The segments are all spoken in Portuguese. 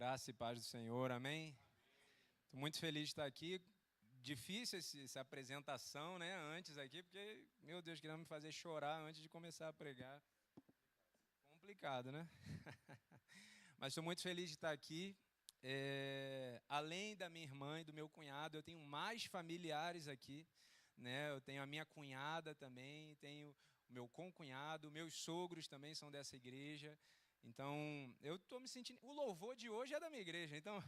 Graça e paz do Senhor, amém? Estou muito feliz de estar aqui. Difícil essa apresentação, né, antes aqui, porque, meu Deus, queria me fazer chorar antes de começar a pregar. Complicado, né? Mas estou muito feliz de estar aqui. Além da minha irmã e do meu cunhado, eu tenho mais familiares aqui, né? Eu tenho a minha cunhada também, tenho o meu concunhado, meus sogros também são dessa igreja. Então, eu estou me sentindo... O louvor de hoje é da minha igreja, então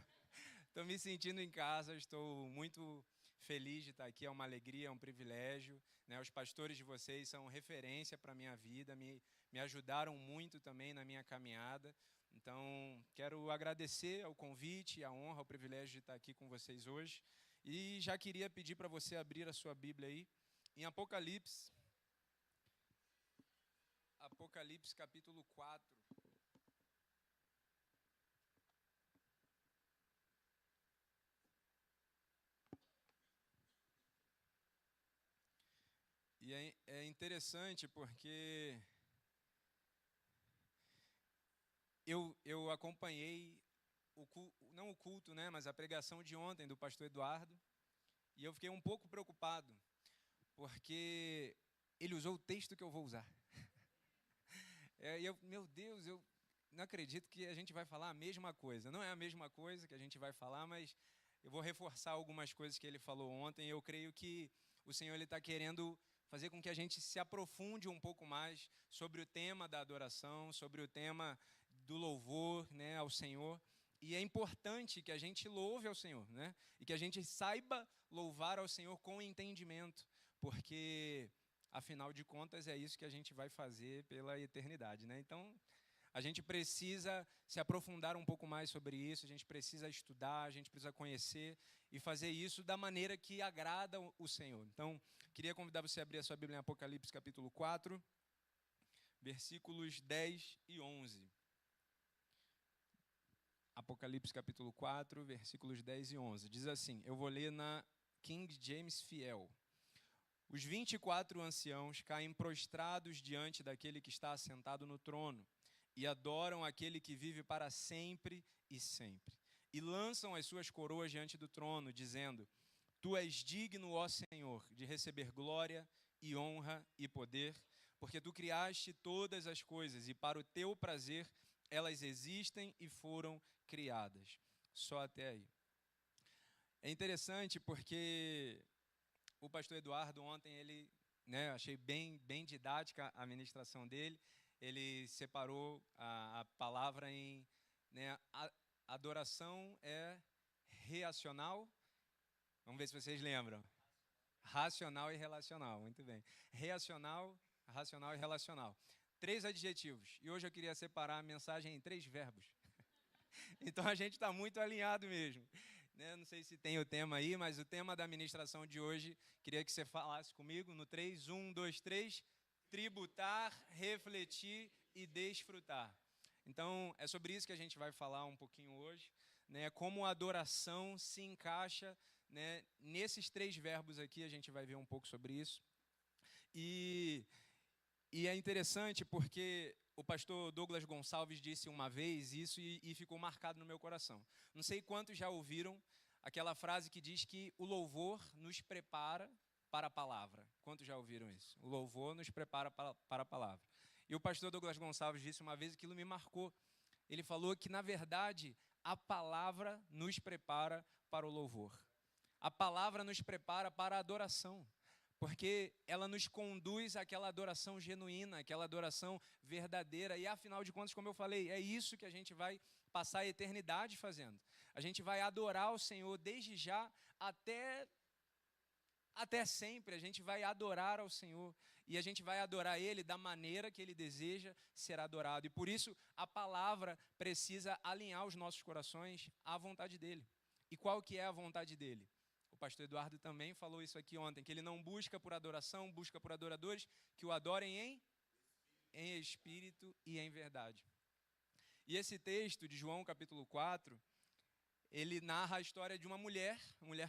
estou me sentindo em casa, estou muito feliz de estar aqui, é uma alegria, é um privilégio, né? Os pastores de vocês são referência para a minha vida, me ajudaram muito também na minha caminhada. Então, quero agradecer ao convite, a honra, o privilégio de estar aqui com vocês hoje. E já queria pedir para você abrir a sua Bíblia aí, em Apocalipse capítulo 4. E é interessante porque eu acompanhei, não o culto, né, mas a pregação de ontem do pastor Eduardo, e eu fiquei um pouco preocupado, porque ele usou o texto que eu vou usar. Meu Deus, eu não acredito que a gente vai falar a mesma coisa. Não é a mesma coisa que a gente vai falar, mas eu vou reforçar algumas coisas que ele falou ontem. Eu creio que o Senhor está querendo fazer com que a gente se aprofunde um pouco mais sobre o tema da adoração, sobre o tema do louvor, né, ao Senhor. E é importante que a gente louve ao Senhor, né? E que a gente saiba louvar ao Senhor com entendimento, porque, afinal de contas, é isso que a gente vai fazer pela eternidade, né? Então, a gente precisa se aprofundar um pouco mais sobre isso, a gente precisa estudar, a gente precisa conhecer e fazer isso da maneira que agrada o Senhor. Então, queria convidar você a abrir a sua Bíblia em Apocalipse capítulo 4, versículos 10 e 11. Apocalipse capítulo 4, versículos 10 e 11. Diz assim, eu vou ler na King James Fiel. Os 24 anciãos caem prostrados diante daquele que está assentado no trono e adoram aquele que vive para sempre e sempre. E lançam as suas coroas diante do trono, dizendo, Tu és digno, ó Senhor, de receber glória e honra e poder, porque Tu criaste todas as coisas e para o Teu prazer elas existem e foram criadas. Só até aí. É interessante porque o pastor Eduardo ontem, ele, né, achei bem didática a ministração dele. Ele separou a palavra em, né, adoração é reacional. Vamos ver se vocês lembram. Racional e relacional, muito bem. Reacional, racional e relacional. 3 adjetivos. E hoje eu queria separar a mensagem em 3 verbos. Então a gente está muito alinhado mesmo. Né? Não sei se tem o tema aí, mas o tema da ministração de hoje, queria que você falasse comigo no 3, 1, 2, 3, tributar, refletir e desfrutar. Então é sobre isso que a gente vai falar um pouquinho hoje, né? Como a adoração se encaixa, né, nesses 3 verbos aqui, a gente vai ver um pouco sobre isso. E é interessante porque o pastor Douglas Gonçalves disse uma vez isso e ficou marcado no meu coração. Não sei quantos já ouviram aquela frase que diz que o louvor nos prepara para a palavra. Quantos já ouviram isso? O louvor nos prepara para a palavra. E o pastor Douglas Gonçalves disse uma vez, aquilo me marcou. Ele falou que, na verdade, a palavra nos prepara para o louvor. A palavra nos prepara para a adoração. Porque ela nos conduz àquela adoração genuína, àquela adoração verdadeira. E, afinal de contas, como eu falei, é isso que a gente vai passar a eternidade fazendo. A gente vai adorar o Senhor desde já até sempre. A gente vai adorar ao Senhor. E a gente vai adorar Ele da maneira que Ele deseja ser adorado. E por isso, a palavra precisa alinhar os nossos corações à vontade dEle. E qual que é a vontade dEle? O pastor Eduardo também falou isso aqui ontem, que ele não busca por adoração, busca por adoradores que o adorem em espírito e em verdade. E esse texto de João capítulo 4, ele narra a história de uma mulher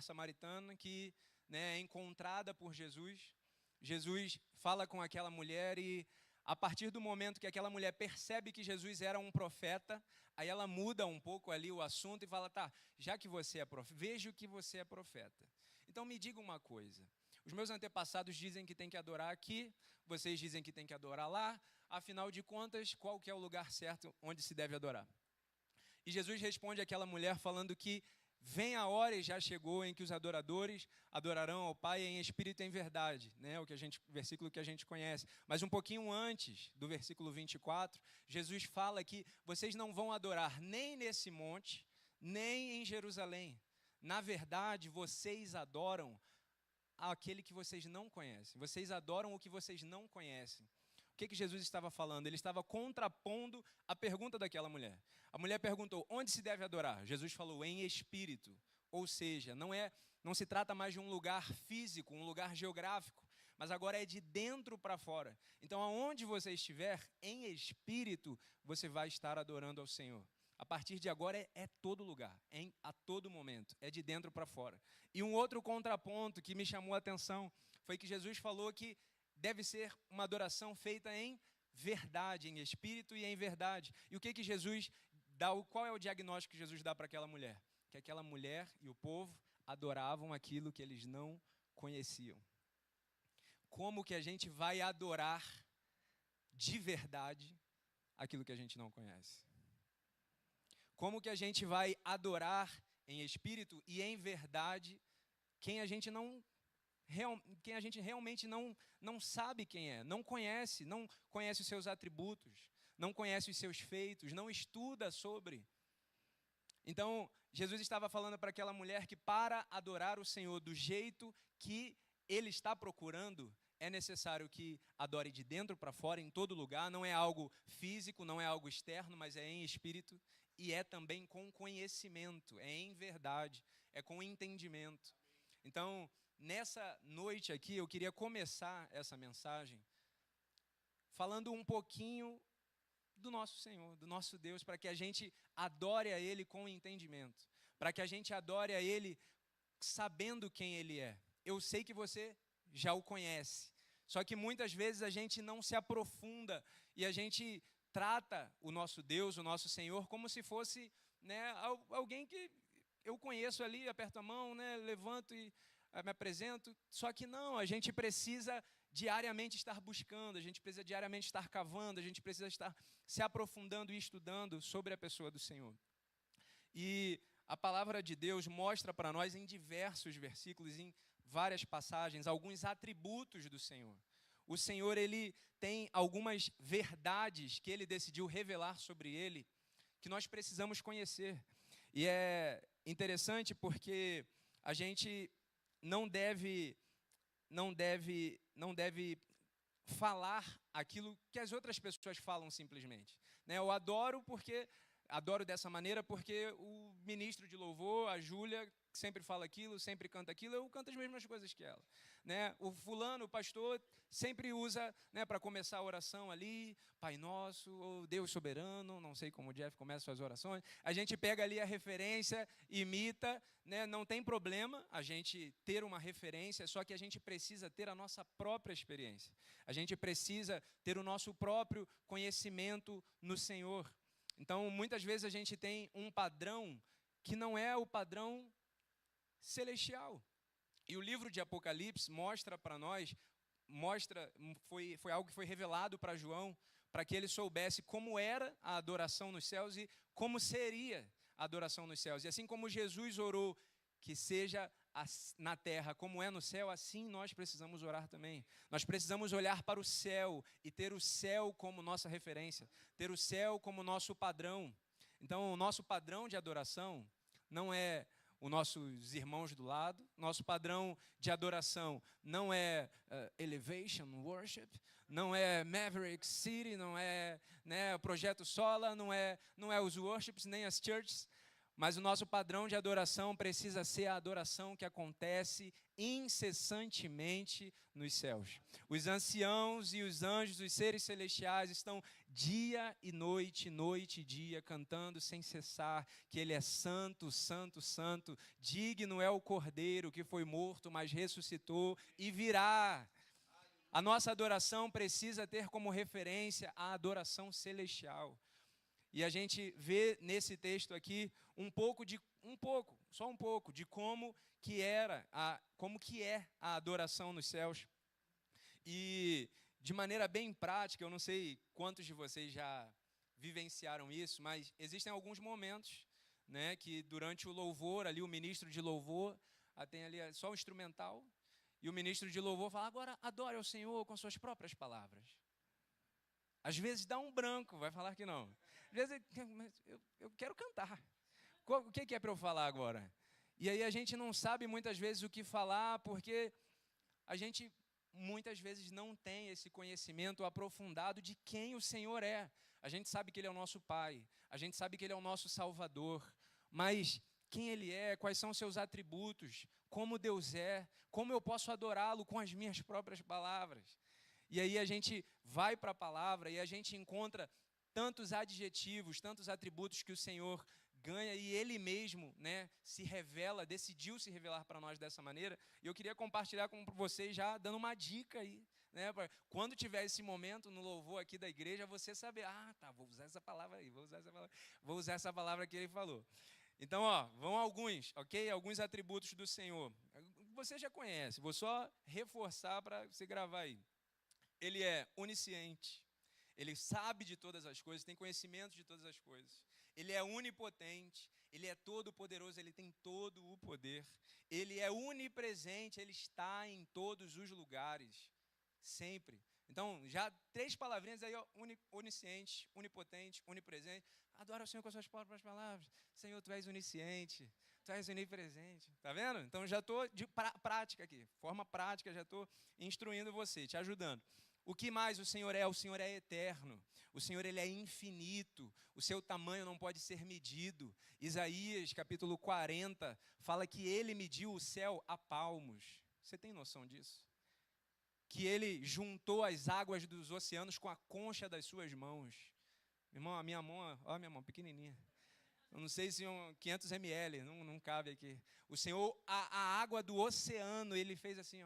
samaritana que, né, é encontrada por Jesus. Jesus fala com aquela mulher e a partir do momento que aquela mulher percebe que Jesus era um profeta, aí ela muda um pouco ali o assunto e fala, tá, já que você é profeta, vejo que você é profeta. Então me diga uma coisa, os meus antepassados dizem que tem que adorar aqui, vocês dizem que tem que adorar lá, afinal de contas, qual que é o lugar certo onde se deve adorar? E Jesus responde àquela mulher falando que vem a hora e já chegou em que os adoradores adorarão ao Pai em espírito e em verdade, né? O versículo que a gente conhece. Mas um pouquinho antes do versículo 24, Jesus fala que vocês não vão adorar nem nesse monte, nem em Jerusalém. Na verdade, vocês adoram aquele que vocês não conhecem. Vocês adoram o que vocês não conhecem. O que Jesus estava falando? Ele estava contrapondo a pergunta daquela mulher. A mulher perguntou, onde se deve adorar? Jesus falou, em espírito. Ou seja, não se trata mais de um lugar físico, um lugar geográfico, mas agora é de dentro para fora. Então, aonde você estiver, em espírito, você vai estar adorando ao Senhor. A partir de agora é todo lugar, a todo momento, é de dentro para fora. E um outro contraponto que me chamou a atenção foi que Jesus falou que deve ser uma adoração feita em verdade, em espírito e em verdade. E o que Jesus dá, qual é o diagnóstico que Jesus dá para aquela mulher? Que aquela mulher e o povo adoravam aquilo que eles não conheciam. Como que a gente vai adorar de verdade aquilo que a gente não conhece? Como que a gente vai adorar em espírito e em verdade quem a gente realmente não sabe quem é, não conhece os seus atributos, não conhece os seus feitos, não estuda sobre. Então, Jesus estava falando para aquela mulher que para adorar o Senhor do jeito que Ele está procurando, é necessário que adore de dentro para fora, em todo lugar, não é algo físico, não é algo externo, mas é em espírito e é também com conhecimento, é em verdade, é com entendimento. Então, nessa noite aqui, eu queria começar essa mensagem falando um pouquinho do nosso Senhor, do nosso Deus, para que a gente adore a Ele com entendimento, para que a gente adore a Ele sabendo quem Ele é. Eu sei que você já o conhece, só que muitas vezes a gente não se aprofunda e a gente trata o nosso Deus, o nosso Senhor, como se fosse, né, alguém que eu conheço ali, aperto a mão, né, levanto e me apresento, só que não, a gente precisa diariamente estar buscando, a gente precisa diariamente estar cavando, a gente precisa estar se aprofundando e estudando sobre a pessoa do Senhor. E a palavra de Deus mostra para nós em diversos versículos, em várias passagens, alguns atributos do Senhor. O Senhor, Ele tem algumas verdades que Ele decidiu revelar sobre Ele, que nós precisamos conhecer. E é interessante porque a gente não deve falar aquilo que as outras pessoas falam simplesmente. Né? Eu adoro dessa maneira porque o ministro de louvor, a Júlia, sempre fala aquilo, sempre canta aquilo, eu canto as mesmas coisas que ela. Né? O fulano, o pastor, sempre usa, né, para começar a oração ali, Pai Nosso, ou Deus Soberano, não sei como o Jeff começa suas orações, a gente pega ali a referência, imita, né? Não tem problema a gente ter uma referência, só que a gente precisa ter a nossa própria experiência, a gente precisa ter o nosso próprio conhecimento no Senhor. Então, muitas vezes a gente tem um padrão que não é o padrão celestial. E o livro de Apocalipse mostra para nós, foi algo que foi revelado para João, para que ele soubesse como era a adoração nos céus e como seria a adoração nos céus. E assim como Jesus orou que seja na terra como é no céu, assim nós precisamos orar também. Nós precisamos olhar para o céu e ter o céu como nossa referência, ter o céu como nosso padrão. Então, o nosso padrão de adoração não é os nossos irmãos do lado, nosso padrão de adoração não é Elevation Worship, não é Maverick City, não é, né, o Projeto Sola, não é os worships, nem as churches, mas o nosso padrão de adoração precisa ser a adoração que acontece incessantemente nos céus. Os anciãos e os anjos, os seres celestiais estão dia e noite e dia, cantando sem cessar que Ele é santo, santo, santo, digno é o Cordeiro que foi morto, mas ressuscitou e virá. A nossa adoração precisa ter como referência a adoração celestial. E a gente vê nesse texto aqui só um pouco, de como que é a adoração nos céus. E de maneira bem prática, eu não sei quantos de vocês já vivenciaram isso, mas existem alguns momentos, né, que durante o louvor, ali o ministro de louvor, tem ali só o instrumental, e o ministro de louvor fala, agora adore ao Senhor com suas próprias palavras. Às vezes dá um branco, vai falar que não. Às vezes eu quero cantar. O que é para eu falar agora? E aí a gente não sabe muitas vezes o que falar, porque a gente muitas vezes não tem esse conhecimento aprofundado de quem o Senhor é. A gente sabe que Ele é o nosso Pai, a gente sabe que Ele é o nosso Salvador, mas quem Ele é, quais são os seus atributos, como Deus é, como eu posso adorá-lo com as minhas próprias palavras. E aí a gente vai para a palavra e a gente encontra tantos adjetivos, tantos atributos que o Senhor ganha e Ele mesmo, né, decidiu se revelar para nós dessa maneira. E eu queria compartilhar com vocês já dando uma dica aí, né, quando tiver esse momento no louvor aqui da igreja, você saber, vou usar essa palavra aí, vou usar essa palavra que ele falou. Então, vão alguns, ok? Alguns atributos do Senhor. Você já conhece, vou só reforçar para você gravar aí. Ele é onisciente, Ele sabe de todas as coisas, tem conhecimento de todas as coisas. Ele é onipotente, Ele é todo poderoso, Ele tem todo o poder. Ele é onipresente, Ele está em todos os lugares, sempre. Então, já 3 palavrinhas aí, onisciente, onipotente, onipresente. Adora o Senhor com as suas próprias palavras. Senhor, Tu és onisciente, Tu és onipresente. Tá vendo? Então, já estou de prática aqui, forma prática, já estou instruindo você, te ajudando. O que mais o Senhor é? O Senhor é eterno. O Senhor, Ele é infinito. O seu tamanho não pode ser medido. Isaías, capítulo 40, fala que Ele mediu o céu a palmos. Você tem noção disso? Que Ele juntou as águas dos oceanos com a concha das suas mãos. Irmão, a minha mão, pequenininha. Eu não sei se 500 ml, não cabe aqui. O Senhor, a água do oceano, Ele fez assim,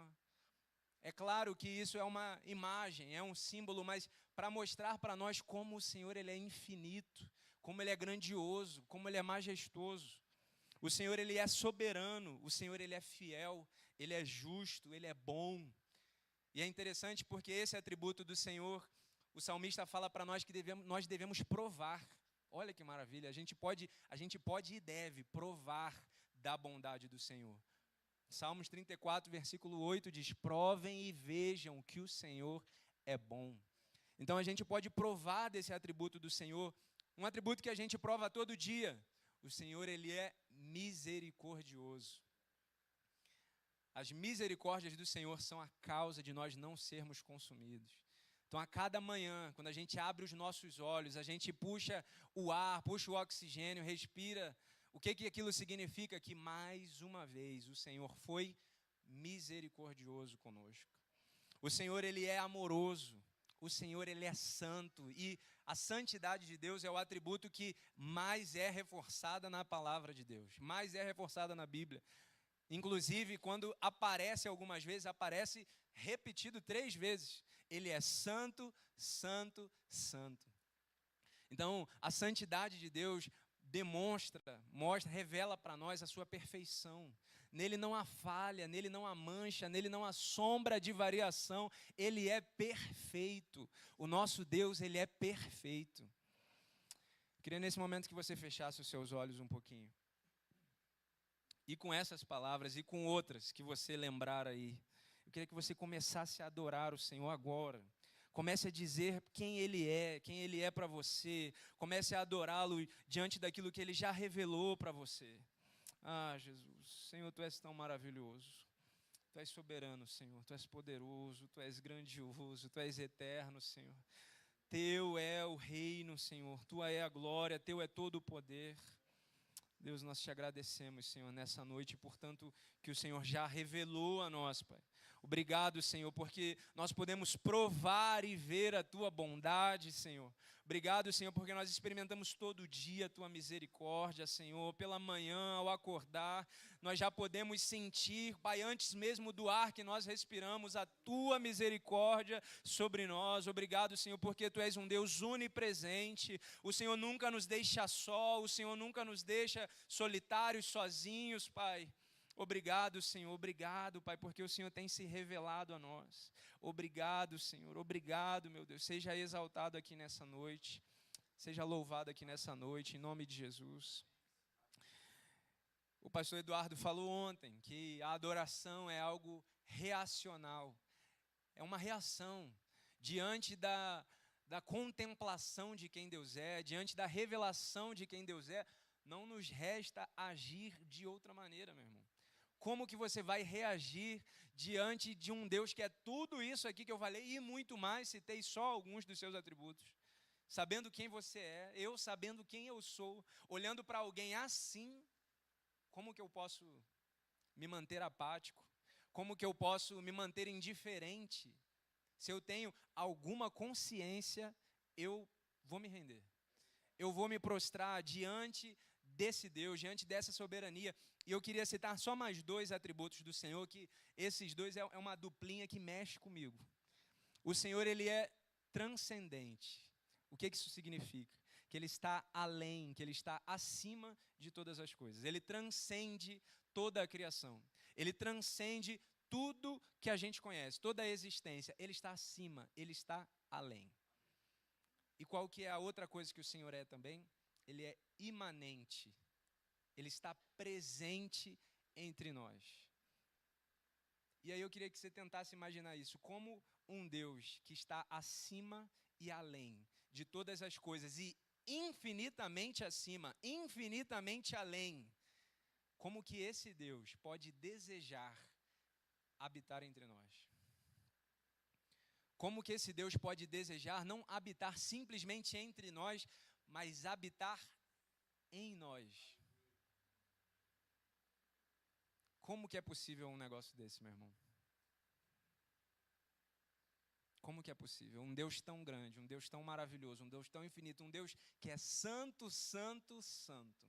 É claro que isso é uma imagem, é um símbolo, mas para mostrar para nós como o Senhor Ele é infinito, como Ele é grandioso, como Ele é majestoso. O Senhor Ele é soberano, o Senhor Ele é fiel, Ele é justo, Ele é bom. E é interessante porque esse atributo do Senhor, o salmista fala para nós que nós devemos provar. Olha que maravilha, a gente pode e deve provar da bondade do Senhor. Salmos 34, versículo 8 diz, provem e vejam que o Senhor é bom. Então a gente pode provar desse atributo do Senhor, um atributo que a gente prova todo dia. O Senhor, Ele é misericordioso. As misericórdias do Senhor são a causa de nós não sermos consumidos. Então a cada manhã, quando a gente abre os nossos olhos, a gente puxa o ar, puxa o oxigênio, respira. O que aquilo significa? Que mais uma vez o Senhor foi misericordioso conosco. O Senhor, Ele é amoroso. O Senhor, Ele é santo. E a santidade de Deus é o atributo que mais é reforçada na palavra de Deus. Mais é reforçada na Bíblia. Inclusive, quando aparece algumas vezes, aparece repetido 3 vezes. Ele é santo, santo, santo. Então, a santidade de Deus revela para nós a sua perfeição. Nele não há falha, nele não há mancha, nele não há sombra de variação. Ele é perfeito. O nosso Deus, Ele é perfeito. Eu queria nesse momento que você fechasse os seus olhos um pouquinho. E com essas palavras e com outras que você lembrar aí, eu queria que você começasse a adorar o Senhor agora. Comece a dizer quem Ele é para você. Comece a adorá-lo diante daquilo que Ele já revelou para você. Jesus, Senhor, Tu és tão maravilhoso. Tu és soberano, Senhor. Tu és poderoso, Tu és grandioso, Tu és eterno, Senhor. Teu é o reino, Senhor. Tua é a glória, Teu é todo o poder. Deus, nós te agradecemos, Senhor, nessa noite, portanto, que o Senhor já revelou a nós, Pai. Obrigado, Senhor, porque nós podemos provar e ver a Tua bondade, Senhor. Obrigado, Senhor, porque nós experimentamos todo dia a Tua misericórdia, Senhor. Pela manhã, ao acordar, nós já podemos sentir, Pai, antes mesmo do ar que nós respiramos, a Tua misericórdia sobre nós. Obrigado, Senhor, porque Tu és um Deus onipresente. O Senhor nunca nos deixa só, o Senhor nunca nos deixa solitários, sozinhos, Pai. Obrigado, Senhor, obrigado, Pai, porque o Senhor tem se revelado a nós. Obrigado, Senhor, obrigado, meu Deus. Seja exaltado aqui nessa noite, seja louvado aqui nessa noite, em nome de Jesus. O pastor Eduardo falou ontem que a adoração é algo reacional, é uma reação diante da contemplação de quem Deus é, diante da revelação de quem Deus é. Não nos resta agir de outra maneira, meu irmão. Como que você vai reagir diante de um Deus que é tudo isso aqui que eu falei e muito mais, citei só alguns dos seus atributos, sabendo quem você é, eu sabendo quem eu sou, olhando para alguém assim, como que eu posso me manter apático? Como que eu posso me manter indiferente? Se eu tenho alguma consciência, eu vou me render. Eu vou me prostrar diante desse Deus, diante dessa soberania. E eu queria citar só mais 2 atributos do Senhor, que esses 2 é uma duplinha que mexe comigo. O Senhor, Ele é transcendente. O que isso significa? Que Ele está além, que Ele está acima de todas as coisas. Ele transcende toda a criação. Ele transcende tudo que a gente conhece, toda a existência. Ele está acima, Ele está além. E qual que é a outra coisa que o Senhor é também? Ele é imanente. Ele está presente entre nós. E aí eu queria que você tentasse imaginar isso, como um Deus que está acima e além de todas as coisas e infinitamente acima, infinitamente além. Como que esse Deus pode desejar habitar entre nós? Como que esse Deus pode desejar não habitar simplesmente entre nós, mas habitar em nós? Como que é possível um negócio desse, meu irmão? Como que é possível? Um Deus tão grande, um Deus tão maravilhoso, um Deus tão infinito, um Deus que é santo, santo, santo.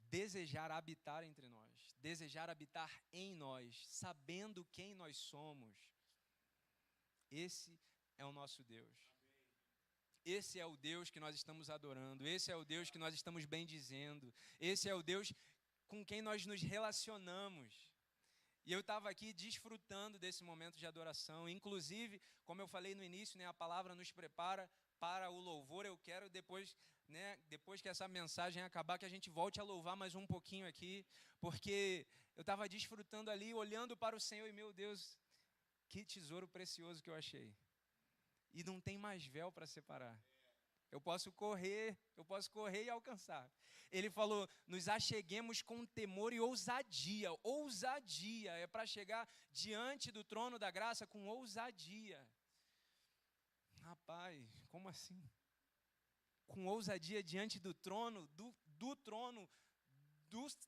Desejar habitar entre nós, desejar habitar em nós, sabendo quem nós somos. Esse é o nosso Deus. Esse é o Deus que nós estamos adorando. Esse é o Deus que nós estamos bendizendo. Esse é o Deus com quem nós nos relacionamos. E eu estava aqui desfrutando desse momento de adoração. Inclusive, como eu falei no início, a palavra nos prepara para o louvor. Eu quero depois que essa mensagem acabar, que a gente volte a louvar mais um pouquinho aqui. Porque eu estava desfrutando ali, olhando para o Senhor e, meu Deus, que tesouro precioso que eu achei. E não tem mais véu para separar. Eu posso correr e alcançar. Ele falou, nos acheguemos com temor e ousadia. Ousadia é para chegar diante do trono da graça com ousadia. Rapaz, como assim? Com ousadia diante do trono, do trono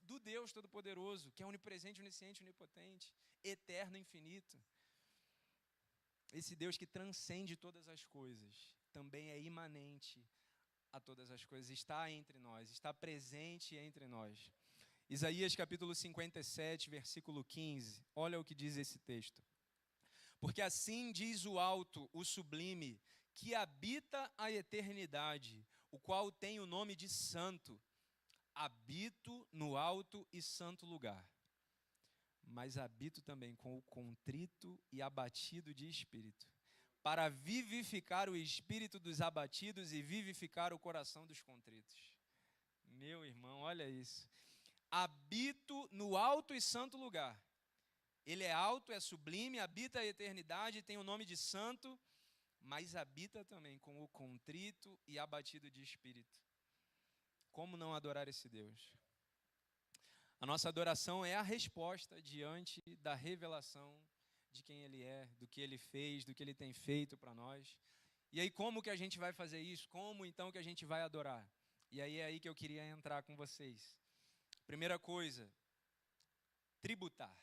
do Deus Todo-Poderoso, que é onipresente, onisciente, onipotente, eterno, infinito. Esse Deus que transcende todas as coisas, também é imanente a todas as coisas, está entre nós, está presente entre nós. Isaías capítulo 57, versículo 15, olha o que diz esse texto. Porque assim diz o alto, o sublime, que habita a eternidade, o qual tem o nome de santo. Habito no alto e santo lugar. Mas habito também com o contrito e abatido de espírito, para vivificar o espírito dos abatidos e vivificar o coração dos contritos. Meu irmão, olha isso. Habito no alto e santo lugar. Ele é alto, é sublime, habita a eternidade, tem o nome de santo, mas habita também com o contrito e abatido de espírito. Como não adorar esse Deus? A nossa adoração é a resposta diante da revelação de quem Ele é, do que Ele fez, do que Ele tem feito para nós. E aí como que a gente vai fazer isso? Como então que a gente vai adorar? E aí é aí que eu queria entrar com vocês. Primeira coisa, tributar.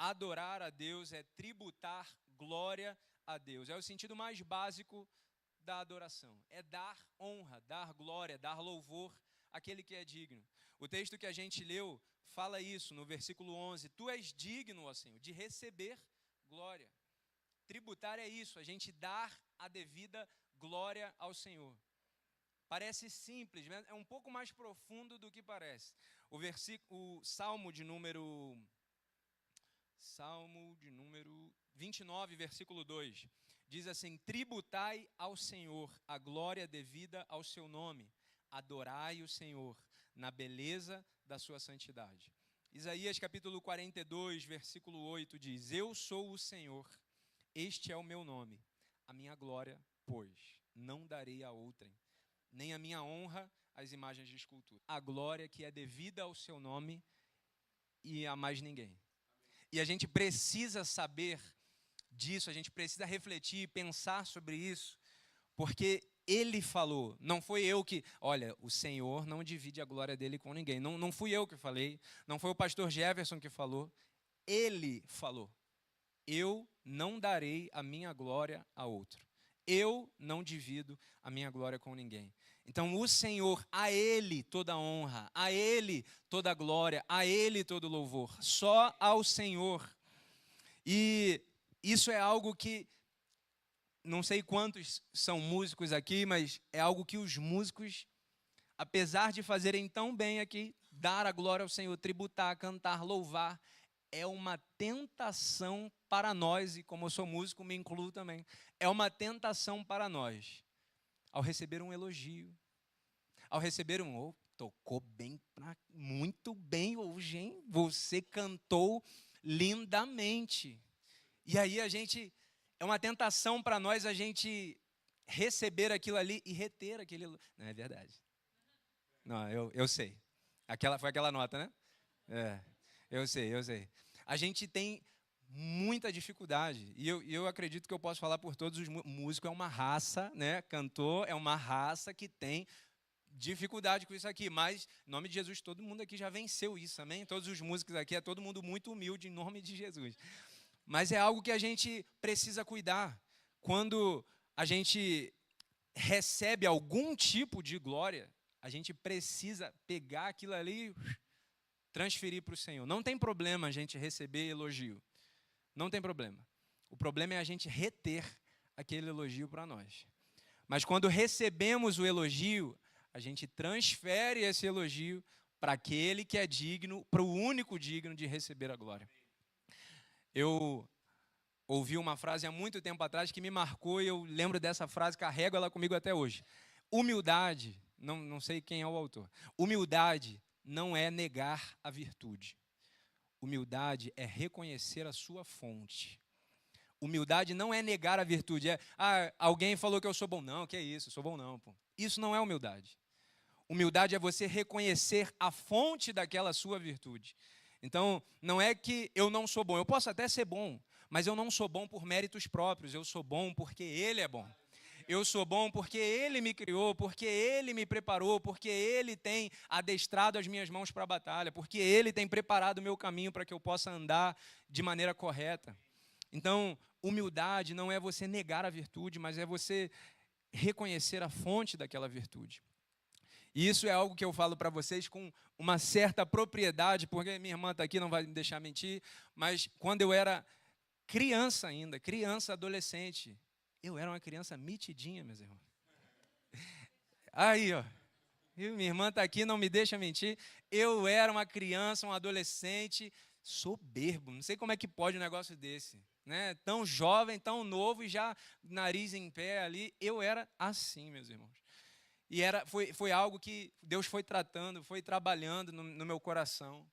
Adorar a Deus é tributar glória a Deus. É o sentido mais básico da adoração. É dar honra, dar glória, dar louvor àquele que é digno. O texto que a gente leu fala isso no versículo 11. Tu és digno, ó Senhor, de receber glória. Tributar é isso, a gente dar a devida glória ao Senhor. Parece simples, mas é um pouco mais profundo do que parece. O Salmo de número 29, versículo 2, diz assim: tributai ao Senhor a glória devida ao seu nome, adorai o Senhor na beleza da sua santidade. Isaías capítulo 42, versículo 8 diz: eu sou o Senhor, este é o meu nome, a minha glória, pois, não darei a outrem, nem a minha honra às imagens de escultura. A glória que é devida ao seu nome e a mais ninguém. E a gente precisa saber disso, a gente precisa refletir e pensar sobre isso, porque Ele falou, não foi eu que... Olha, o Senhor não divide a glória dele com ninguém. Não fui eu que falei, não foi o pastor Jefferson que falou. Ele falou, eu não darei a minha glória a outro. Eu não divido a minha glória com ninguém. Então, o Senhor, a Ele toda honra, a Ele toda glória, a Ele todo louvor. Só ao Senhor. E isso é algo que, não sei quantos são músicos aqui, mas é algo que os músicos, apesar de fazerem tão bem aqui, dar a glória ao Senhor, tributar, cantar, louvar, é uma tentação para nós, e como eu sou músico, me incluo também, é uma tentação para nós, ao receber um elogio, ao receber tocou bem, muito bem hoje, hein? Você cantou lindamente. E aí é uma tentação para nós a gente receber aquilo ali e reter aquele... Não, é verdade. Não, eu sei. Foi aquela nota, né? Eu sei. A gente tem muita dificuldade. E eu acredito que eu posso falar por todos os músicos. É uma raça, né? Cantor é uma raça que tem dificuldade com isso aqui. Mas, em nome de Jesus, todo mundo aqui já venceu isso, amém? Todos os músicos aqui, é todo mundo muito humilde, em nome de Jesus. Mas é algo que a gente precisa cuidar. Quando a gente recebe algum tipo de glória, a gente precisa pegar aquilo ali e transferir para o Senhor. Não tem problema a gente receber elogio. Não tem problema. O problema é a gente reter aquele elogio para nós. Mas quando recebemos o elogio, a gente transfere esse elogio para aquele que é digno, para o único digno de receber a glória. Eu ouvi uma frase há muito tempo atrás que me marcou e eu lembro dessa frase, carrego ela comigo até hoje. Humildade, não sei quem é o autor. Humildade não é negar a virtude. Humildade é reconhecer a sua fonte. Humildade não é negar a virtude. Alguém falou que eu sou bom. Não, que é isso, eu sou bom não. Pô. Isso não é humildade. Humildade é você reconhecer a fonte daquela sua virtude. Então, não é que eu não sou bom. Eu posso até ser bom, mas eu não sou bom por méritos próprios. Eu sou bom porque Ele é bom. Eu sou bom porque Ele me criou, porque Ele me preparou, porque Ele tem adestrado as minhas mãos para a batalha, porque Ele tem preparado o meu caminho para que eu possa andar de maneira correta. Então, humildade não é você negar a virtude, mas é você reconhecer a fonte daquela virtude. E isso é algo que eu falo para vocês com uma certa propriedade, porque minha irmã está aqui, não vai me deixar mentir, mas quando eu era criança ainda, criança, adolescente, eu era uma criança mitidinha, meus irmãos. Aí, ó, minha irmã está aqui, não me deixa mentir, eu era uma criança, um adolescente soberbo, não sei como é que pode um negócio desse, né? Tão jovem, tão novo e já nariz em pé ali, eu era assim, meus irmãos. E foi algo que Deus foi tratando, foi trabalhando no meu coração.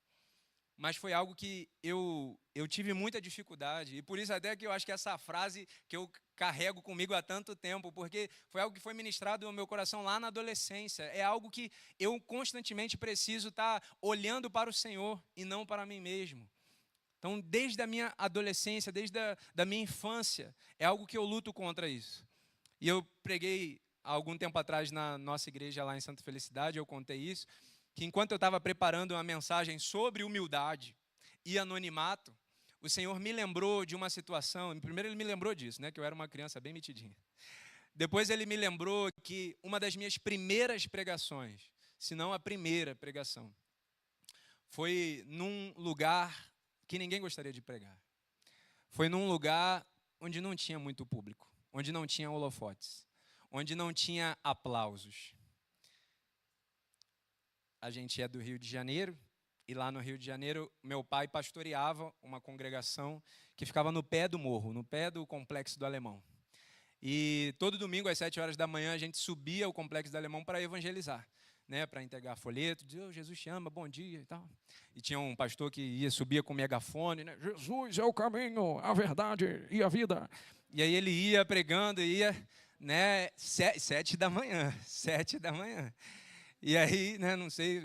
Mas foi algo que eu tive muita dificuldade. E por isso até que eu acho que essa frase que eu carrego comigo há tanto tempo, porque foi algo que foi ministrado no meu coração lá na adolescência. É algo que eu constantemente preciso estar olhando para o Senhor e não para mim mesmo. Então, desde a minha adolescência, desde da minha infância, é algo que eu luto contra isso. E eu preguei há algum tempo atrás na nossa igreja lá em Santa Felicidade, eu contei isso, que enquanto eu estava preparando uma mensagem sobre humildade e anonimato, o Senhor me lembrou de uma situação. Primeiro ele me lembrou disso, né, que eu era uma criança bem metidinha. Depois ele me lembrou que uma das minhas primeiras pregações, se não a primeira pregação, foi num lugar que ninguém gostaria de pregar. Foi num lugar onde não tinha muito público, onde não tinha holofotes, onde não tinha aplausos. A gente é do Rio de Janeiro, e lá no Rio de Janeiro, meu pai pastoreava uma congregação que ficava no pé do morro, no pé do Complexo do Alemão. E todo domingo, às 7 horas da manhã, a gente subia ao Complexo do Alemão para evangelizar, né, para entregar folheto, dizer, oh, Jesus te ama, bom dia e tal. E tinha um pastor que subia com megafone, né, Jesus é o caminho, a verdade e a vida. E aí ele ia pregando, ia, né, 7 da manhã, 7 da manhã. E aí, né, não sei,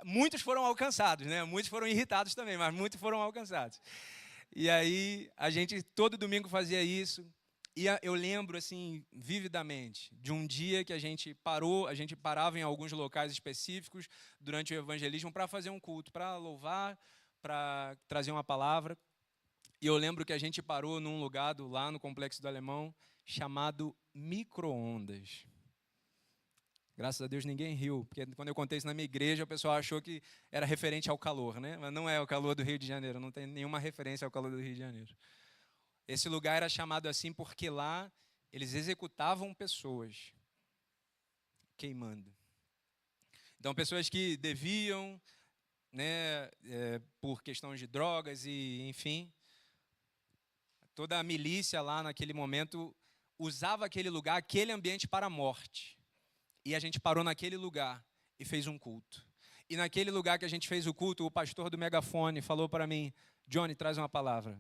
muitos foram alcançados, né, muitos foram irritados também, mas muitos foram alcançados. E aí a gente todo domingo fazia isso. E eu lembro, assim, vividamente, de um dia que a gente parava em alguns locais específicos durante o evangelismo para fazer um culto, para louvar, para trazer uma palavra. E eu lembro que a gente parou num lugar lá no Complexo do Alemão, chamado Micro-ondas. Graças a Deus ninguém riu, porque quando eu contei isso na minha igreja, o pessoal achou que era referente ao calor, né? Mas não é o calor do Rio de Janeiro, não tem nenhuma referência ao calor do Rio de Janeiro. Esse lugar era chamado assim porque lá eles executavam pessoas queimando. Então, pessoas que deviam, né, por questões de drogas e, enfim, toda a milícia lá naquele momento usava aquele lugar, aquele ambiente para a morte. E a gente parou naquele lugar e fez um culto. E naquele lugar que a gente fez o culto, o pastor do megafone falou para mim, Johnny, traz uma palavra.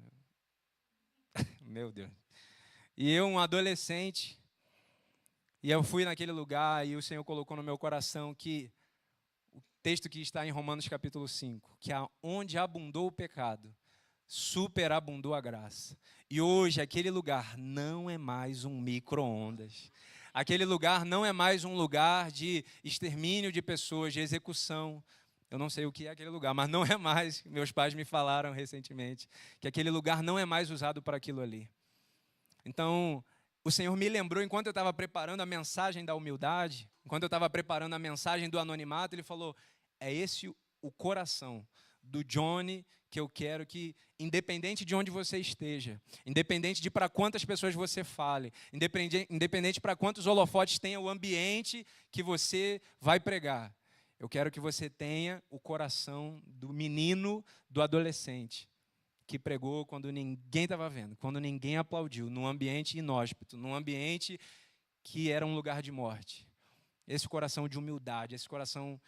Meu Deus. E eu, um adolescente, e eu fui naquele lugar e o Senhor colocou no meu coração que o texto que está em Romanos capítulo 5, que onde abundou o pecado, superabundou a graça. E hoje aquele lugar não é mais um micro-ondas. Aquele lugar não é mais um lugar de extermínio de pessoas, de execução. Eu não sei o que é aquele lugar, mas não é mais. Meus pais me falaram recentemente que aquele lugar não é mais usado para aquilo ali. Então, o Senhor me lembrou, enquanto eu estava preparando a mensagem da humildade, enquanto eu estava preparando a mensagem do anonimato, Ele falou, é esse o coração do Johnny que eu quero que, independente de onde você esteja, independente de para quantas pessoas você fale, independente para quantos holofotes tenha o ambiente que você vai pregar, eu quero que você tenha o coração do menino, do adolescente, que pregou quando ninguém estava vendo, quando ninguém aplaudiu, num ambiente inóspito, num ambiente que era um lugar de morte. Esse coração de humildade, esse coração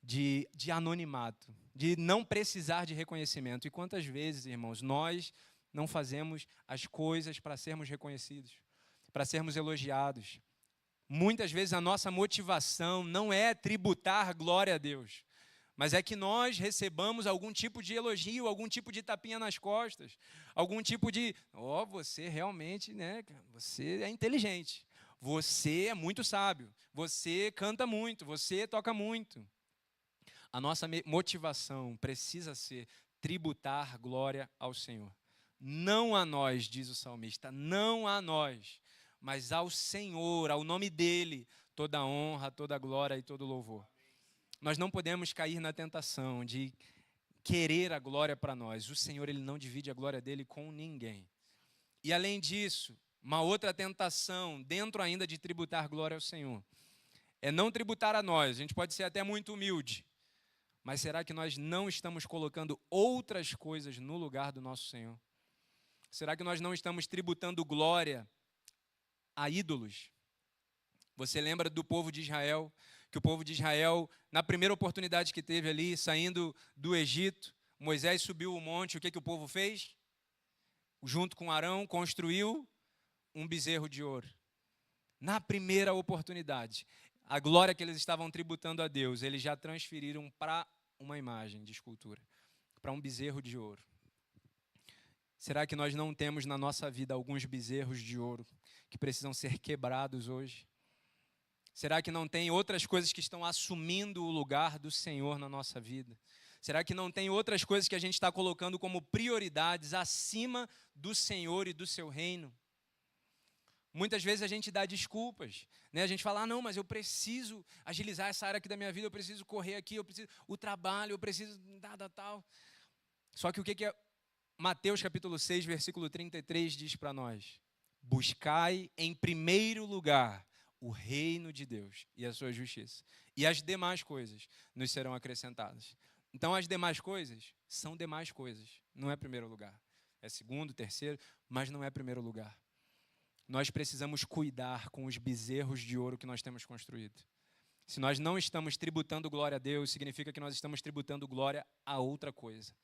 de anonimato, de não precisar de reconhecimento. E quantas vezes, irmãos, nós não fazemos as coisas para sermos reconhecidos, para sermos elogiados. Muitas vezes a nossa motivação não é tributar glória a Deus, mas é que nós recebamos algum tipo de elogio, algum tipo de tapinha nas costas, algum tipo de, você realmente, né, você é inteligente, você é muito sábio, você canta muito, você toca muito. A nossa motivação precisa ser tributar glória ao Senhor. Não a nós, diz o salmista, não a nós, mas ao Senhor, ao nome dEle, toda a honra, toda a glória e todo o louvor. Nós não podemos cair na tentação de querer a glória para nós. O Senhor, Ele não divide a glória dEle com ninguém. E além disso, uma outra tentação, dentro ainda de tributar glória ao Senhor, é não tributar a nós. A gente pode ser até muito humilde, mas será que nós não estamos colocando outras coisas no lugar do nosso Senhor? Será que nós não estamos tributando glória a ídolos? Você lembra do povo de Israel? Que o povo de Israel, na primeira oportunidade que teve ali, saindo do Egito, Moisés subiu o monte, o que o povo fez? Junto com Arão, construiu um bezerro de ouro. Na primeira oportunidade, a glória que eles estavam tributando a Deus, eles já transferiram para uma imagem de escultura, para um bezerro de ouro. Será que nós não temos na nossa vida alguns bezerros de ouro que precisam ser quebrados hoje? Será que não tem outras coisas que estão assumindo o lugar do Senhor na nossa vida? Será que não tem outras coisas que a gente está colocando como prioridades acima do Senhor e do seu reino? Muitas vezes a gente dá desculpas, né? A gente fala, não, mas eu preciso agilizar essa área aqui da minha vida, eu preciso correr aqui, eu preciso o trabalho, eu preciso tal. Só que o que é Mateus capítulo 6, versículo 33 diz para nós? Buscai em primeiro lugar o reino de Deus e a sua justiça, e as demais coisas nos serão acrescentadas. Então, as demais coisas são demais coisas, não é primeiro lugar. É segundo, terceiro, mas não é primeiro lugar. Nós precisamos cuidar com os bezerros de ouro que nós temos construído. Se nós não estamos tributando glória a Deus, significa que nós estamos tributando glória a outra coisa.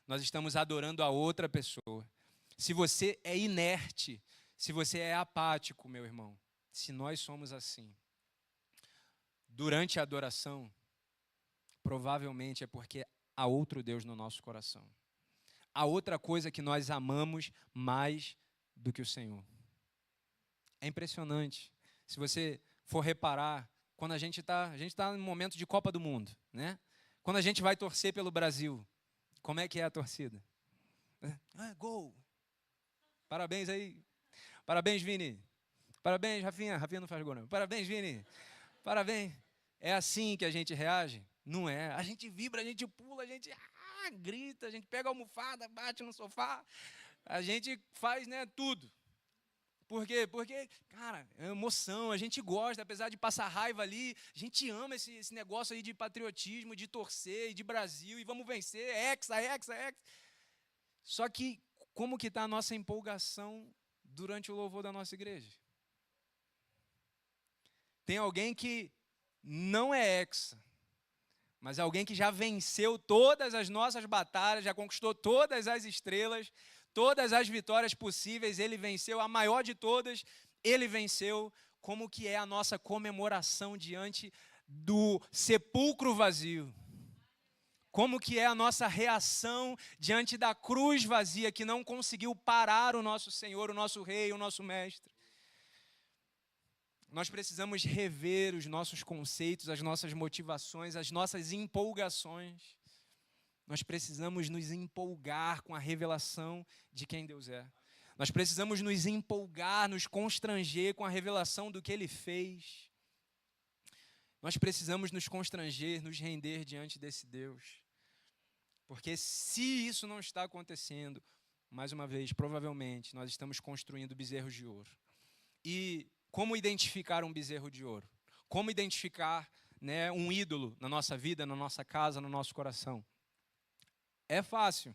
Nós estamos adorando a outra pessoa. Se você é inerte, se você é apático, meu irmão, se nós somos assim, durante a adoração, provavelmente é porque há outro Deus no nosso coração. Há outra coisa que nós amamos mais do que o Senhor. É impressionante. Se você for reparar, quando a gente está no momento de Copa do Mundo, né? Quando a gente vai torcer pelo Brasil, como é que é a torcida? Gol! Parabéns aí. Parabéns, Vini. Parabéns, Rafinha. Rafinha não faz gol, não. Parabéns, Vini. Parabéns. É assim que a gente reage? Não é. A gente vibra, a gente pula, a gente grita, a gente pega a almofada, bate no sofá. A gente faz, né, tudo. Por quê? Porque, cara, é emoção, a gente gosta, apesar de passar raiva ali, a gente ama esse negócio aí de patriotismo, de torcer, e de Brasil, e vamos vencer, hexa. Só que, como que está a nossa empolgação durante o louvor da nossa igreja? Tem alguém que não é hexa, mas alguém que já venceu todas as nossas batalhas, já conquistou todas as estrelas, todas as vitórias possíveis, ele venceu, a maior de todas, ele venceu. Como que é a nossa comemoração diante do sepulcro vazio? Como que é a nossa reação diante da cruz vazia que não conseguiu parar o nosso Senhor, o nosso Rei, o nosso Mestre? Nós precisamos rever os nossos conceitos, as nossas motivações, as nossas empolgações. Nós precisamos nos empolgar com a revelação de quem Deus é. Nós precisamos nos empolgar, nos constranger com a revelação do que Ele fez. Nós precisamos nos constranger, nos render diante desse Deus. Porque se isso não está acontecendo, mais uma vez, provavelmente, nós estamos construindo bezerros de ouro. E como identificar um bezerro de ouro? Como identificar, né, um ídolo na nossa vida, na nossa casa, no nosso coração? É fácil.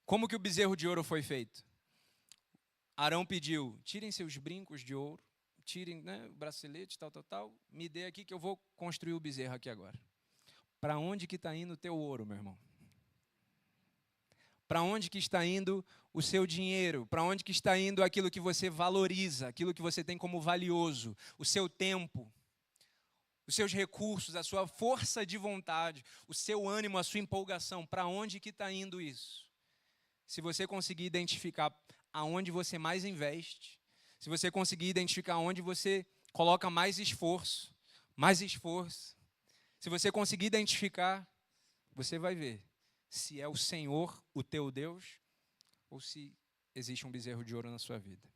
Como que o bezerro de ouro foi feito? Arão pediu, tirem seus brincos de ouro, tirem, né, o bracelete, tal, me dê aqui que eu vou construir o bezerro aqui agora. Para onde que está indo o teu ouro, meu irmão? Para onde que está indo o seu dinheiro? Para onde que está indo aquilo que você valoriza, aquilo que você tem como valioso? O seu tempo, os seus recursos, a sua força de vontade, o seu ânimo, a sua empolgação. Para onde que está indo isso? Se você conseguir identificar aonde você mais investe, se você conseguir identificar onde você coloca mais esforço, se você conseguir identificar, você vai ver se é o Senhor, o teu Deus, ou se existe um bezerro de ouro na sua vida.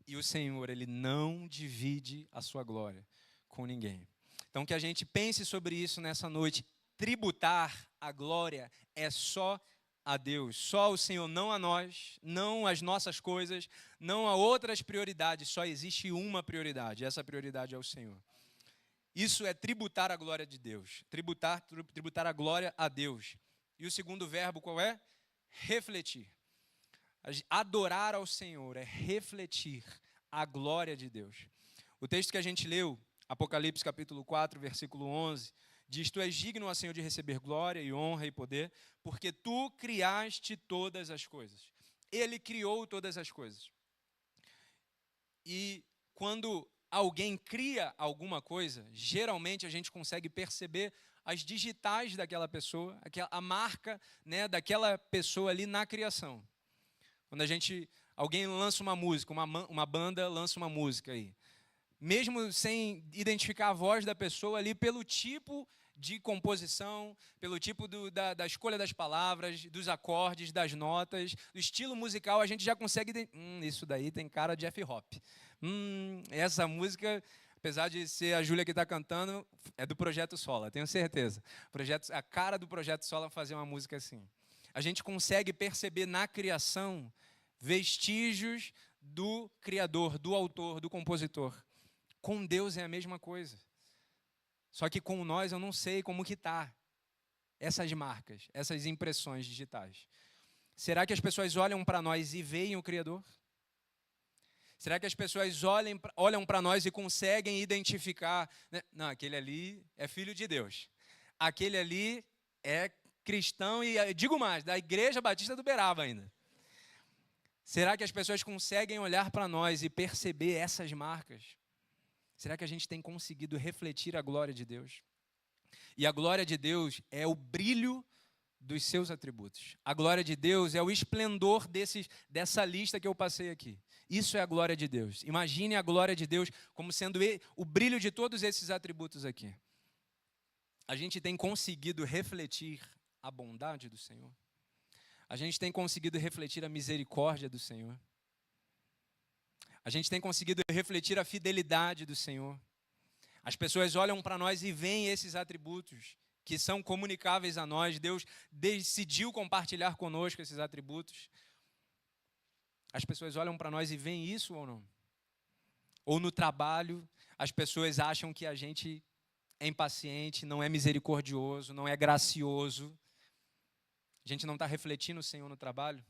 E o Senhor, Ele não divide a sua glória com ninguém. Então, que a gente pense sobre isso nessa noite. Tributar a glória é só a Deus, só o Senhor, não a nós, não as nossas coisas, não a outras prioridades, só existe uma prioridade, essa prioridade é o Senhor. Isso é tributar a glória de Deus, tributar a glória a Deus. E o segundo verbo qual é? Refletir. Adorar ao Senhor é refletir a glória de Deus. O texto que a gente leu, Apocalipse capítulo 4, versículo 11, diz, tu és digno, ó Senhor, de receber glória e honra e poder, porque tu criaste todas as coisas. Ele criou todas as coisas. E quando alguém cria alguma coisa, geralmente a gente consegue perceber as digitais daquela pessoa, a marca, né, daquela pessoa ali na criação. Quando alguém lança uma música, uma banda lança uma música aí, mesmo sem identificar a voz da pessoa ali, pelo tipo de composição, pelo tipo da escolha das palavras, dos acordes, das notas, do estilo musical, a gente já consegue... isso daí tem cara de F-Hop. Essa música, apesar de ser a Júlia que está cantando, é do Projeto Sola, tenho certeza. A cara do Projeto Sola é fazer uma música assim. A gente consegue perceber na criação vestígios do Criador, do autor, do compositor. Com Deus é a mesma coisa. Só que com nós eu não sei como que está essas marcas, essas impressões digitais. Será que as pessoas olham para nós e veem o Criador? Será que as pessoas olham para nós e conseguem identificar, né? Não, aquele ali é filho de Deus. Aquele ali é cristão e, digo mais, da Igreja Batista do Beraba ainda. Será que as pessoas conseguem olhar para nós e perceber essas marcas? Será que a gente tem conseguido refletir a glória de Deus? E a glória de Deus é o brilho dos seus atributos. A glória de Deus é o esplendor dessa lista que eu passei aqui. Isso é a glória de Deus. Imagine a glória de Deus como sendo o brilho de todos esses atributos aqui. A gente tem conseguido refletir a bondade do Senhor? A gente tem conseguido refletir a misericórdia do Senhor? A gente tem conseguido refletir a fidelidade do Senhor? As pessoas olham para nós e veem esses atributos que são comunicáveis a nós. Deus decidiu compartilhar conosco esses atributos. As pessoas olham para nós e veem isso ou não? Ou no trabalho, as pessoas acham que a gente é impaciente, não é misericordioso, não é gracioso. A gente não está refletindo o Senhor no trabalho.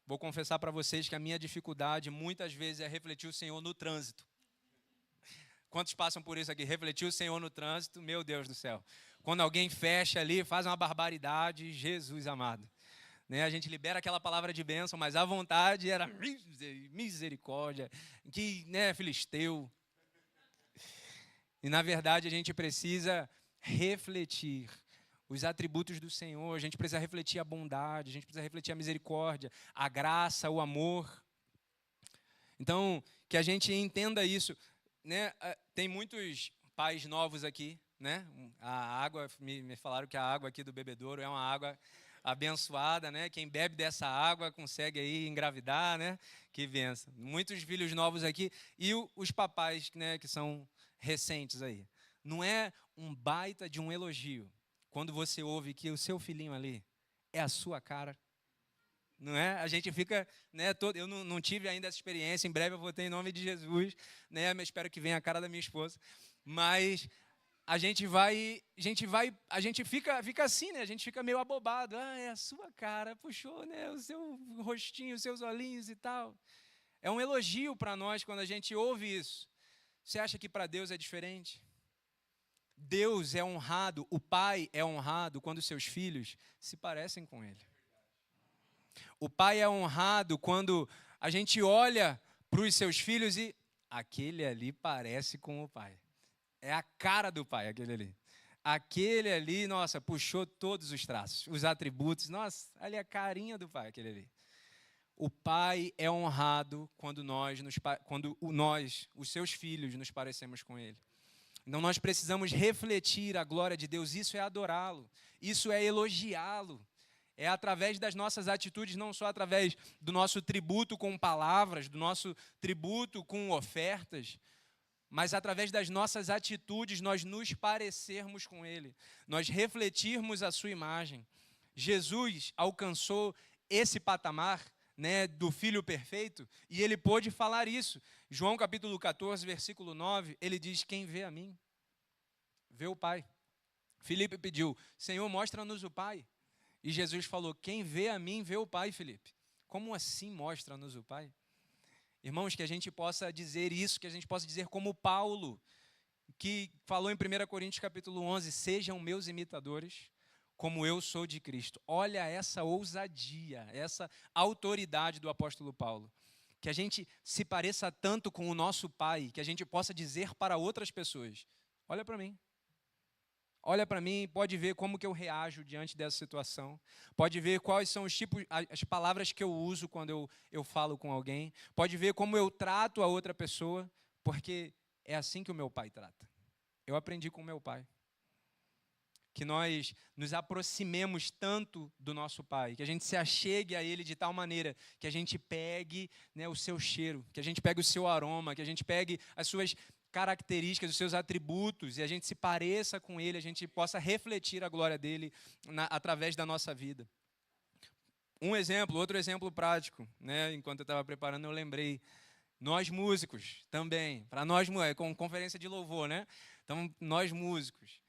Vou confessar para vocês que a minha dificuldade muitas vezes é refletir o Senhor no trânsito. Quantos passam por isso aqui? Refletir o Senhor no trânsito, meu Deus do céu. Quando alguém fecha ali, faz uma barbaridade, Jesus amado. Né? A gente libera aquela palavra de bênção, mas a vontade era misericórdia, que, né, filisteu. E na verdade a gente precisa refletir os atributos do Senhor, a gente precisa refletir a bondade, a gente precisa refletir a misericórdia, a graça, o amor. Então, que a gente entenda isso, né? Tem muitos pais novos aqui, né? A água, me falaram que a água aqui do bebedouro é uma água abençoada, né? Quem bebe dessa água consegue aí engravidar, né? Que benção. Muitos filhos novos aqui e os papais, né, que são recentes aí. Não é um baita de um elogio quando você ouve que o seu filhinho ali é a sua cara? Não é? A gente fica, né, eu não tive ainda essa experiência, em breve eu vou ter em nome de Jesus, né, mas espero que venha a cara da minha esposa. Mas a gente fica assim, né? A gente fica meio abobado. É a sua cara, puxou, né, o seu rostinho, os seus olhinhos e tal. É um elogio para nós quando a gente ouve isso. Você acha que para Deus é diferente? Deus é honrado, o pai é honrado quando seus filhos se parecem com ele. O pai é honrado quando a gente olha para os seus filhos e aquele ali parece com o pai. É a cara do pai, aquele ali. Aquele ali, nossa, puxou todos os traços, os atributos. Nossa, ali é a carinha do pai, aquele ali. O pai é honrado quando nós, os seus filhos, nos parecemos com ele. Então nós precisamos refletir a glória de Deus, isso é adorá-lo, isso é elogiá-lo. É através das nossas atitudes, não só através do nosso tributo com palavras, do nosso tributo com ofertas, mas através das nossas atitudes nós nos parecermos com Ele, nós refletirmos a sua imagem. Jesus alcançou esse patamar, né, do Filho perfeito, e ele pôde falar isso. João capítulo 14, versículo 9, ele diz: quem vê a mim, vê o Pai. Filipe pediu: Senhor, mostra-nos o Pai. E Jesus falou: quem vê a mim, vê o Pai, Filipe. Como assim mostra-nos o Pai? Irmãos, que a gente possa dizer isso, que a gente possa dizer como Paulo, que falou em 1 Coríntios capítulo 11, sejam meus imitadores, como eu sou de Cristo. Olha essa ousadia, essa autoridade do apóstolo Paulo. Que a gente se pareça tanto com o nosso Pai, que a gente possa dizer para outras pessoas: olha para mim. Olha para mim, pode ver como que eu reajo diante dessa situação. Pode ver quais são os tipos, as palavras que eu uso quando eu falo com alguém. Pode ver como eu trato a outra pessoa, porque é assim que o meu pai trata. Eu aprendi com o meu pai. que nós nos aproximemos tanto do nosso Pai, que a gente se achegue a Ele de tal maneira que a gente pegue, né, o seu cheiro, que a gente pegue o seu aroma, que a gente pegue as suas características, os seus atributos, e a gente se pareça com Ele, a gente possa refletir a glória dEle através da nossa vida. Outro exemplo prático, né, enquanto eu estava preparando, eu lembrei. Nós músicos também, para nós, com conferência de louvor, né? Então, nós músicos.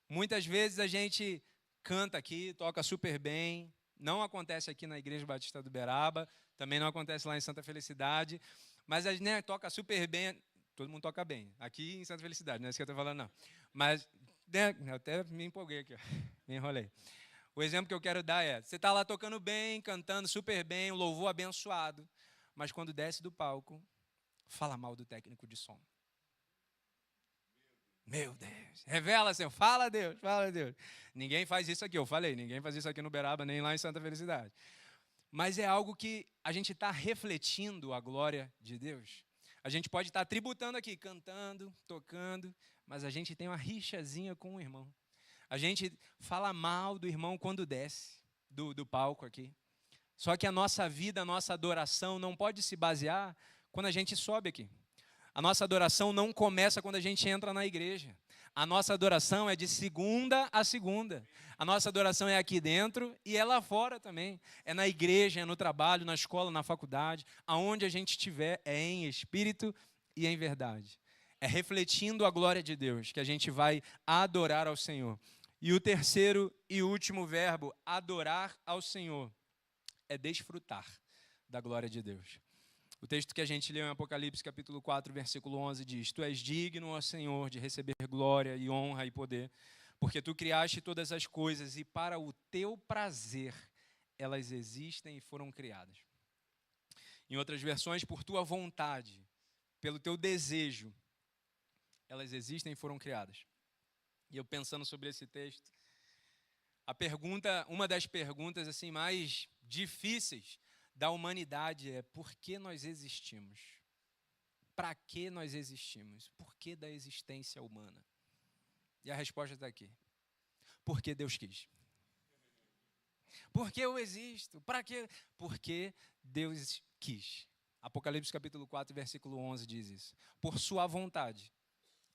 Muitas vezes a gente canta aqui, toca super bem. Não acontece aqui na Igreja Batista do Uberaba, também não acontece lá em Santa Felicidade, mas a gente, né, toca super bem. Todo mundo toca bem. Aqui em Santa Felicidade, não é isso que eu estou falando, não. Mas, né, eu até me empolguei aqui, ó, me enrolei. O exemplo que eu quero dar é, você está lá tocando bem, cantando super bem, um louvor abençoado, mas quando desce do palco, fala mal do técnico de som. Meu Deus, revela, Senhor, fala Deus, fala Deus. Ninguém faz isso aqui, eu falei, ninguém faz isso aqui no Uberaba, nem lá em Santa Felicidade. Mas é algo que a gente está refletindo a glória de Deus. A gente pode estar tributando aqui, cantando, tocando, mas a gente tem uma rixazinha com o irmão. A gente fala mal do irmão quando desce do palco aqui. Só que a nossa vida, a nossa adoração não pode se basear quando a gente sobe aqui. A nossa adoração não começa quando a gente entra na igreja. A nossa adoração é de segunda a segunda. A nossa adoração é aqui dentro e é lá fora também. É na igreja, é no trabalho, na escola, na faculdade. Aonde a gente estiver é em espírito e em verdade. É refletindo a glória de Deus que a gente vai adorar ao Senhor. E o terceiro e último verbo, adorar ao Senhor, é desfrutar da glória de Deus. O texto que a gente leu em Apocalipse, capítulo 4, versículo 11, diz: Tu és digno, ó Senhor, de receber glória e honra e poder, porque Tu criaste todas as coisas e para o Teu prazer elas existem e foram criadas. Em outras versões, por Tua vontade, pelo Teu desejo, elas existem e foram criadas. E eu pensando sobre esse texto, uma das perguntas assim mais difíceis da humanidade é: por que nós existimos? Para que nós existimos? Por que da existência humana? E a resposta está aqui: porque Deus quis. Porque eu existo? Para quê? Porque Deus quis. Apocalipse capítulo 4, versículo 11 diz isso. Por sua vontade,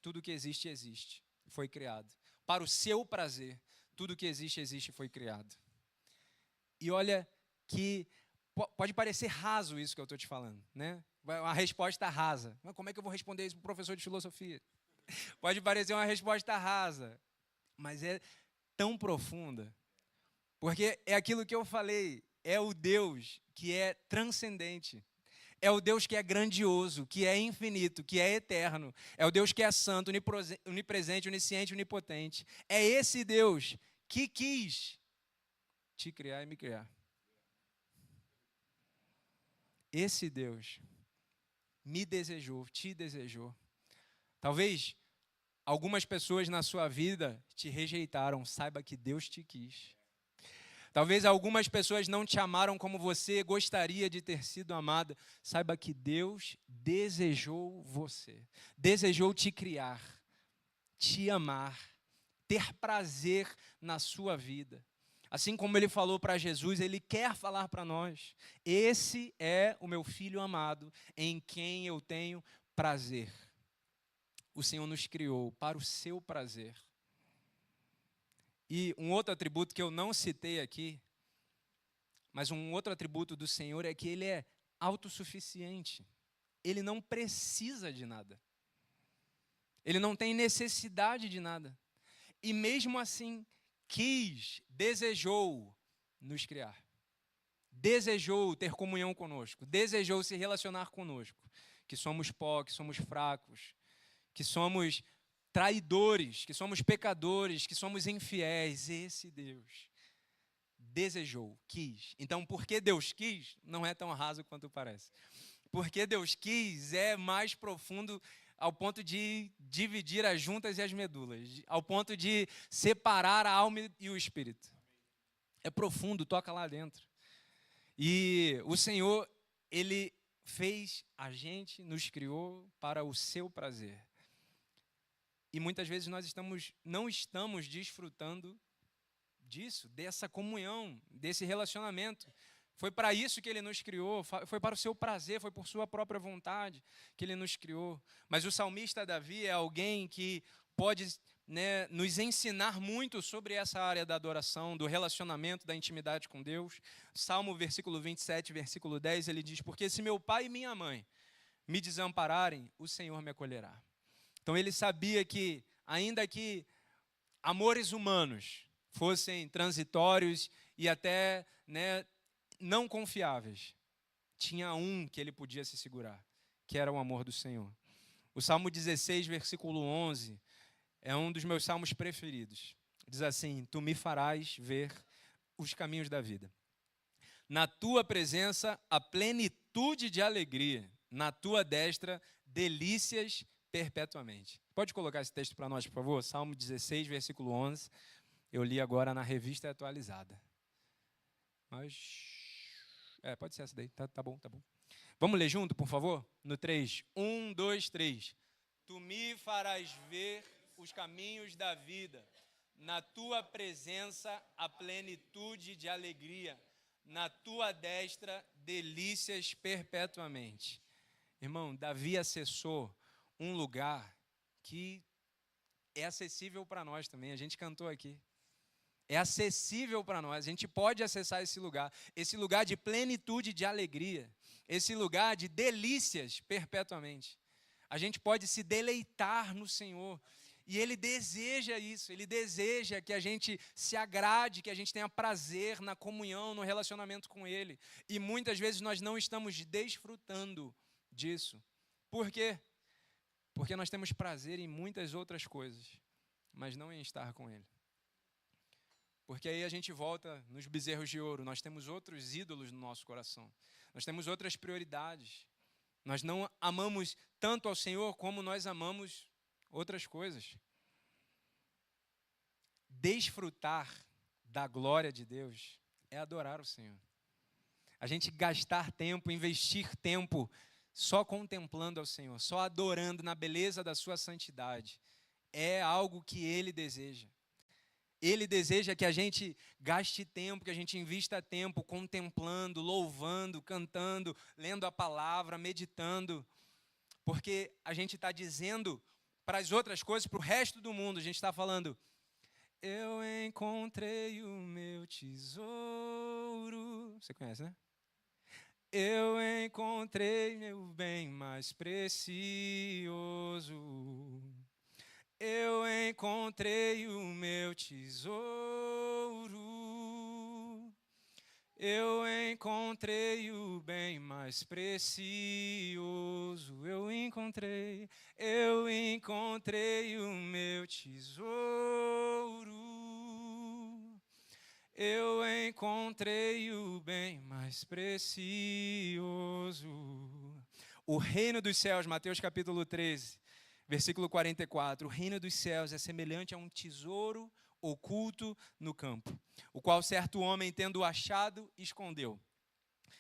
tudo que existe, existe, foi criado. Para o seu prazer, tudo que existe, existe, foi criado. E olha que pode parecer raso isso que eu estou te falando, né? Uma resposta rasa. Mas como é que eu vou responder isso para o professor de filosofia? Pode parecer uma resposta rasa, mas é tão profunda. Porque é aquilo que eu falei, é o Deus que é transcendente. É o Deus que é grandioso, que é infinito, que é eterno. É o Deus que é santo, onipresente, onisciente, onipotente. É esse Deus que quis te criar e me criar. Esse Deus me desejou, te desejou. Talvez algumas pessoas na sua vida te rejeitaram, saiba que Deus te quis. Talvez algumas pessoas não te amaram como você gostaria de ter sido amada, saiba que Deus desejou você, desejou te criar, te amar, ter prazer na sua vida. Assim como Ele falou para Jesus, Ele quer falar para nós: esse é o meu Filho amado, em quem eu tenho prazer. O Senhor nos criou para o seu prazer. E um outro atributo que eu não citei aqui, mas um outro atributo do Senhor é que Ele é autossuficiente. Ele não precisa de nada. Ele não tem necessidade de nada. E mesmo assim, desejou nos criar. Desejou ter comunhão conosco. Desejou se relacionar conosco. Que somos pó, que somos fracos, que somos traidores, que somos pecadores, que somos infiéis. Esse Deus desejou, quis. Então, porque Deus quis, não é tão raso quanto parece. Porque Deus quis é mais profundo ao ponto de dividir as juntas e as medulas, ao ponto de separar a alma e o espírito. É profundo, toca lá dentro. E o Senhor, Ele fez a gente, nos criou para o seu prazer. E muitas vezes nós não estamos desfrutando disso, dessa comunhão, desse relacionamento. Foi para isso que ele nos criou, foi para o seu prazer, foi por sua própria vontade que ele nos criou. Mas o salmista Davi é alguém que pode, né, nos ensinar muito sobre essa área da adoração, do relacionamento, da intimidade com Deus. Salmo, versículo 27, versículo 10, ele diz: porque se meu pai e minha mãe me desampararem, o Senhor me acolherá. Então ele sabia que, ainda que amores humanos fossem transitórios e até, né, não confiáveis, tinha um que ele podia se segurar, que era o amor do Senhor. O Salmo 16, versículo 11, é um dos meus salmos preferidos. Diz assim: tu me farás ver os caminhos da vida. Na tua presença, a plenitude de alegria. Na tua destra, delícias perpetuamente. Pode colocar esse texto para nós, por favor? Salmo 16, versículo 11. Eu li agora na Revista Atualizada. Mas... pode ser essa daí. Tá bom, tá bom. Vamos ler junto, por favor? No 3. 1, 2, 3. Tu me farás ver os caminhos da vida. Na tua presença, a plenitude de alegria. Na tua destra, delícias perpetuamente. Irmão, Davi acessou um lugar que é acessível para nós também. A gente cantou aqui. É acessível para nós, a gente pode acessar esse lugar de plenitude de alegria, esse lugar de delícias perpetuamente. A gente pode se deleitar no Senhor, e Ele deseja isso, Ele deseja que a gente se agrade, que a gente tenha prazer na comunhão, no relacionamento com Ele. E muitas vezes nós não estamos desfrutando disso. Por quê? Porque nós temos prazer em muitas outras coisas, mas não em estar com Ele. Porque aí a gente volta nos bezerros de ouro. Nós temos outros ídolos no nosso coração. Nós temos outras prioridades. Nós não amamos tanto ao Senhor como nós amamos outras coisas. Desfrutar da glória de Deus é adorar o Senhor. A gente gastar tempo, investir tempo só contemplando ao Senhor, só adorando na beleza da sua santidade, é algo que Ele deseja. Ele deseja que a gente gaste tempo, que a gente invista tempo contemplando, louvando, cantando, lendo a palavra, meditando. Porque a gente está dizendo para as outras coisas, para o resto do mundo, a gente está falando: eu encontrei o meu tesouro. Você conhece, né? Eu encontrei meu bem mais precioso. Eu encontrei o meu tesouro. Eu encontrei o bem mais precioso. Eu encontrei o meu tesouro. Eu encontrei o bem mais precioso. O reino dos céus, Mateus capítulo 13. Versículo 44, o reino dos céus é semelhante a um tesouro oculto no campo, o qual certo homem, tendo achado, escondeu.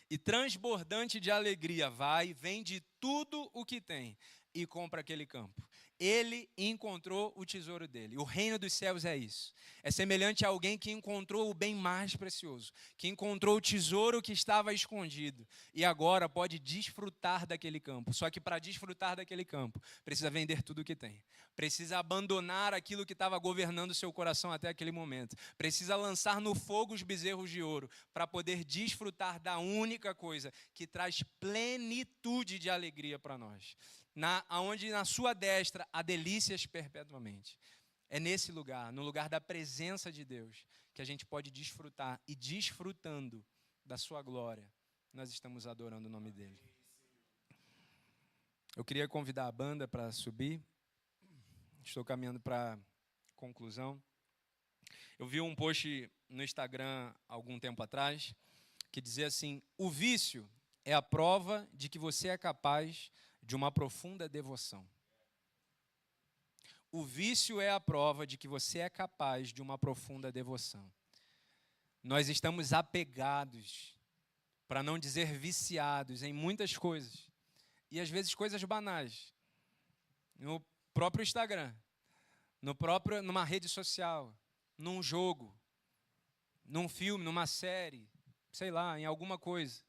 E transbordante de alegria, vai, vende tudo o que tem e compra aquele campo. Ele encontrou o tesouro dele. O reino dos céus é isso. É semelhante a alguém que encontrou o bem mais precioso, que encontrou o tesouro que estava escondido e agora pode desfrutar daquele campo. Só que para desfrutar daquele campo, precisa vender tudo o que tem. Precisa abandonar aquilo que estava governando o seu coração até aquele momento. Precisa lançar no fogo os bezerros de ouro para poder desfrutar da única coisa que traz plenitude de alegria para nós. Onde na sua destra há delícias perpetuamente. É nesse lugar, no lugar da presença de Deus, que a gente pode desfrutar, e desfrutando da sua glória, nós estamos adorando o nome dele. Eu queria convidar a banda para subir. Estou caminhando para a conclusão. Eu vi um post no Instagram há algum tempo atrás que dizia assim: o vício é a prova de que você é capaz de uma profunda devoção. O vício é a prova de que você é capaz de uma profunda devoção. Nós estamos apegados, para não dizer viciados, em muitas coisas. E às vezes coisas banais. No próprio Instagram. numa rede social, num jogo, num filme, numa série, sei lá, em alguma coisa.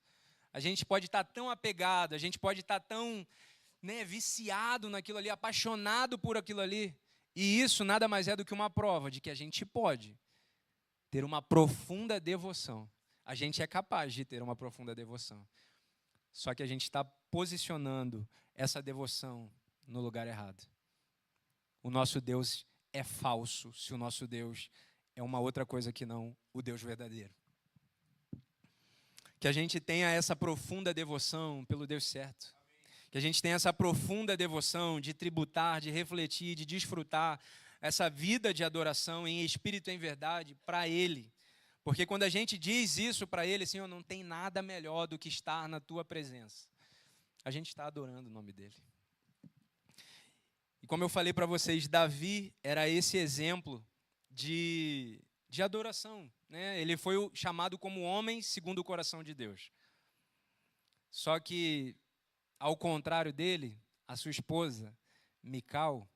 A gente pode estar tão apegado, a gente pode estar tão, viciado naquilo ali, apaixonado por aquilo ali. E isso nada mais é do que uma prova de que a gente pode ter uma profunda devoção. A gente é capaz de ter uma profunda devoção. Só que a gente está posicionando essa devoção no lugar errado. O nosso Deus é falso se o nosso Deus é uma outra coisa que não o Deus verdadeiro. Que a gente tenha essa profunda devoção pelo Deus certo. Que a gente tenha essa profunda devoção de tributar, de refletir, de desfrutar essa vida de adoração em espírito e em verdade para Ele. Porque quando a gente diz isso para Ele, Senhor, não tem nada melhor do que estar na Tua presença. A gente está adorando o nome dEle. E como eu falei para vocês, Davi era esse exemplo de adoração, né? Ele foi chamado como homem segundo o coração de Deus. Só que, ao contrário dele, a sua esposa, Mical,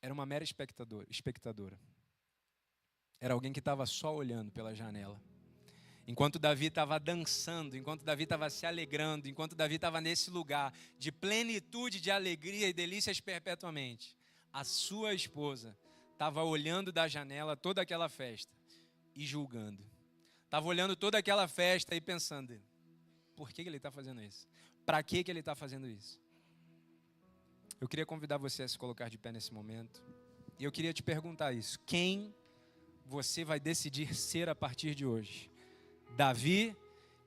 era uma mera espectadora. Era alguém que estava só olhando pela janela. Enquanto Davi estava dançando, enquanto Davi estava se alegrando, enquanto Davi estava nesse lugar de plenitude, de alegria e delícias perpetuamente, a sua esposa estava olhando da janela toda aquela festa e julgando. Estava olhando toda aquela festa e pensando, por que ele está fazendo isso? Para que ele está fazendo isso? Eu queria convidar você a se colocar de pé nesse momento. E eu queria te perguntar isso. Quem você vai decidir ser a partir de hoje? Davi,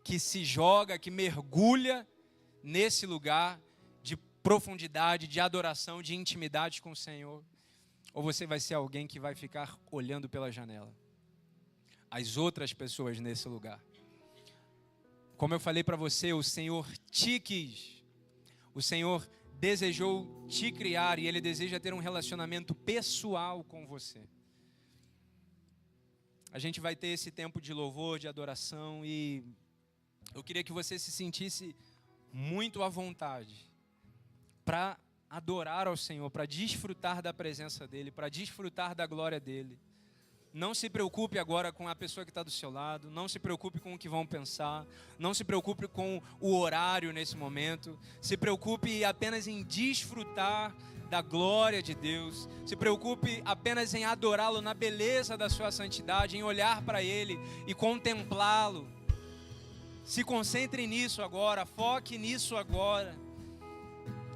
que se joga, que mergulha nesse lugar de profundidade, de adoração, de intimidade com o Senhor? Ou você vai ser alguém que vai ficar olhando pela janela? As outras pessoas nesse lugar. Como eu falei para você, o Senhor te quis. O Senhor desejou te criar e Ele deseja ter um relacionamento pessoal com você. A gente vai ter esse tempo de louvor, de adoração e eu queria que você se sentisse muito à vontade para adorar ao Senhor, para desfrutar da presença dEle, para desfrutar da glória dEle. Não se preocupe agora com a pessoa que está do seu lado, não se preocupe com o que vão pensar, não se preocupe com o horário nesse momento, se preocupe apenas em desfrutar da glória de Deus, se preocupe apenas em adorá-lo na beleza da sua santidade, em olhar para Ele e contemplá-lo. Se concentre nisso agora, foque nisso agora,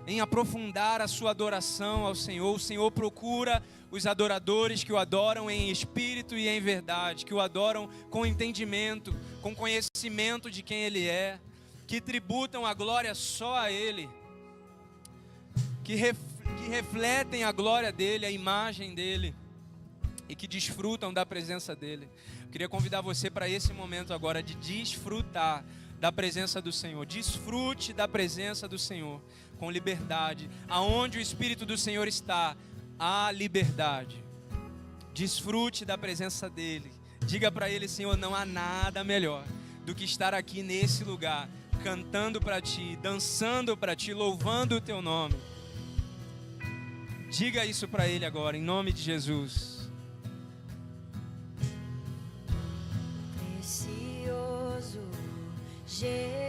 em aprofundar a sua adoração ao Senhor. O Senhor procura os adoradores que o adoram em espírito e em verdade, que o adoram com entendimento, com conhecimento de quem Ele é, que tributam a glória só a Ele, que refletem a glória dEle, a imagem dEle, e que desfrutam da presença dEle. Eu queria convidar você para esse momento agora de desfrutar da presença do Senhor. Desfrute da presença do Senhor com liberdade. Aonde o Espírito do Senhor está, há liberdade. Desfrute da presença dEle. Diga para Ele, Senhor, não há nada melhor do que estar aqui nesse lugar, cantando para Ti, dançando para Ti, louvando o Teu nome. Diga isso para Ele agora, em nome de Jesus. Precioso Jesus.